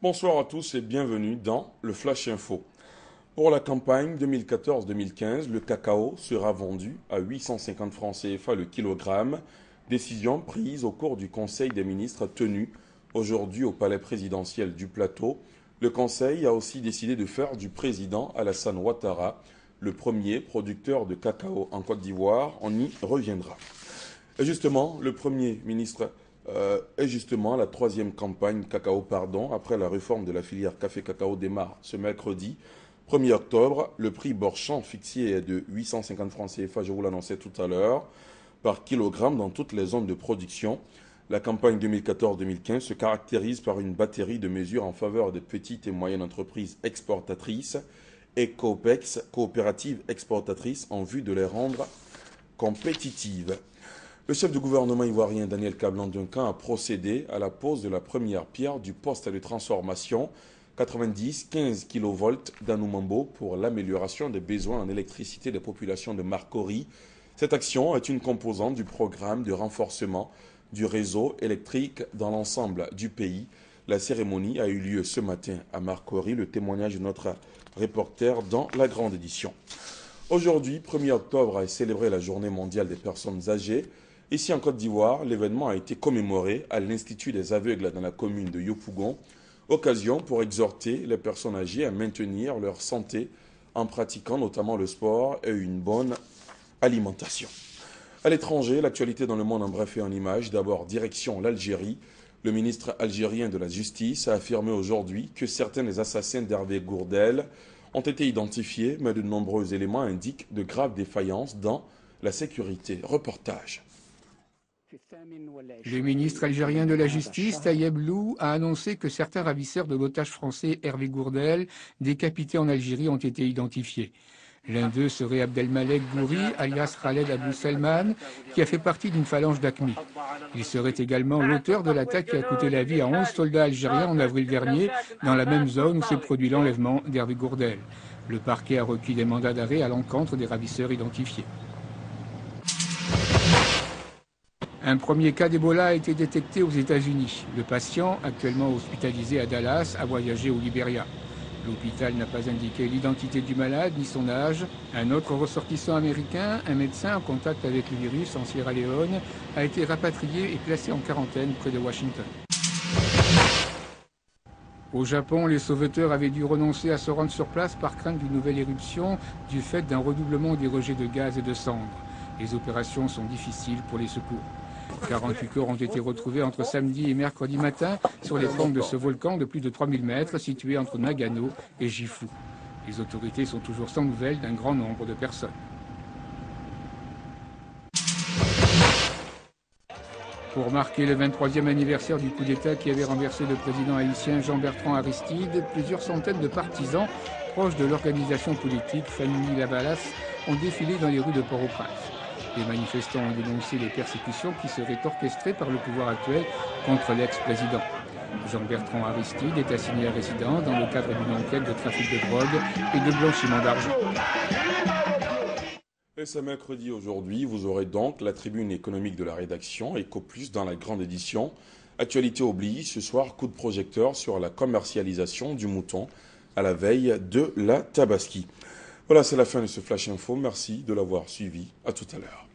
Bonsoir à tous et bienvenue dans le Flash Info. Pour la campagne 2014-2015, le cacao sera vendu à 850 francs CFA le kilogramme. Décision prise au cours du Conseil des ministres tenu aujourd'hui au Palais présidentiel du Plateau. Le Conseil a aussi décidé de faire du président Alassane Ouattara le premier producteur de cacao en Côte d'Ivoire. On y reviendra. Et justement, le Premier ministre est justement la troisième campagne cacao, après la réforme de la filière café-cacao démarre ce mercredi 1er octobre. Le prix Borchamp fixé est de 850 francs CFA, je vous l'annonçais tout à l'heure, par kilogramme dans toutes les zones de production. La campagne 2014-2015 se caractérise par une batterie de mesures en faveur des petites et moyennes entreprises exportatrices et COPEX, coopératives exportatrices, en vue de les rendre compétitives. Le chef du gouvernement ivoirien Daniel Kablan-Duncan a procédé à la pose de la première pierre du poste de transformation 90-15 kV d'Anoumambo pour l'amélioration des besoins en électricité des populations de Marcory. Cette action est une composante du programme de renforcement du réseau électrique dans l'ensemble du pays. La cérémonie a eu lieu ce matin à Marcory, le témoignage de notre reporter dans la grande édition. Aujourd'hui, 1er octobre, est célébrée la journée mondiale des personnes âgées. Ici en Côte d'Ivoire, l'événement a été commémoré à l'Institut des aveugles dans la commune de Yopougon, occasion pour exhorter les personnes âgées à maintenir leur santé en pratiquant notamment le sport et une bonne alimentation. À l'étranger, l'actualité dans le monde en bref et en images. D'abord, direction l'Algérie. Le ministre algérien de la Justice a affirmé aujourd'hui que certains des assassins d'Hervé Gourdel ont été identifiés, mais de nombreux éléments indiquent de graves défaillances dans la sécurité. Reportage. Le ministre algérien de la Justice, Tayeb Lou, a annoncé que certains ravisseurs de l'otage français Hervé Gourdel, décapité en Algérie, ont été identifiés. L'un d'eux serait Abdelmalek Gouri, alias Khaled Abou Selman, qui a fait partie d'une phalange d'AQMI. Il serait également l'auteur de l'attaque qui a coûté la vie à 11 soldats algériens en avril dernier, dans la même zone où s'est produit l'enlèvement d'Hervé Gourdel. Le parquet a requis des mandats d'arrêt à l'encontre des ravisseurs identifiés. Un premier cas d'Ebola a été détecté aux États-Unis. Le patient, actuellement hospitalisé à Dallas, a voyagé au Libéria. L'hôpital n'a pas indiqué l'identité du malade ni son âge. Un autre ressortissant américain, un médecin en contact avec le virus en Sierra Leone, a été rapatrié et placé en quarantaine près de Washington. Au Japon, les sauveteurs avaient dû renoncer à se rendre sur place par crainte d'une nouvelle éruption du fait d'un redoublement des rejets de gaz et de cendres. Les opérations sont difficiles pour les secours. 48 corps ont été retrouvés entre samedi et mercredi matin sur les pentes de ce volcan de plus de 3000 mètres situé entre Nagano et Gifu. Les autorités sont toujours sans nouvelles d'un grand nombre de personnes. Pour marquer le 23e anniversaire du coup d'État qui avait renversé le président haïtien Jean-Bertrand Aristide, plusieurs centaines de partisans proches de l'organisation politique Famille Lavalas ont défilé dans les rues de Port-au-Prince. Les manifestants ont dénoncé les persécutions qui seraient orchestrées par le pouvoir actuel contre l'ex-président. Jean-Bertrand Aristide est assigné à résidence dans le cadre d'une enquête de trafic de drogue et de blanchiment d'argent. Et ce mercredi aujourd'hui, vous aurez donc la tribune économique de la rédaction, Eco Plus dans la grande édition. Actualité oblige, ce soir, coup de projecteur sur la commercialisation du mouton à la veille de la Tabaski. Voilà, c'est la fin de ce Flash Info. Merci de l'avoir suivi. À tout à l'heure.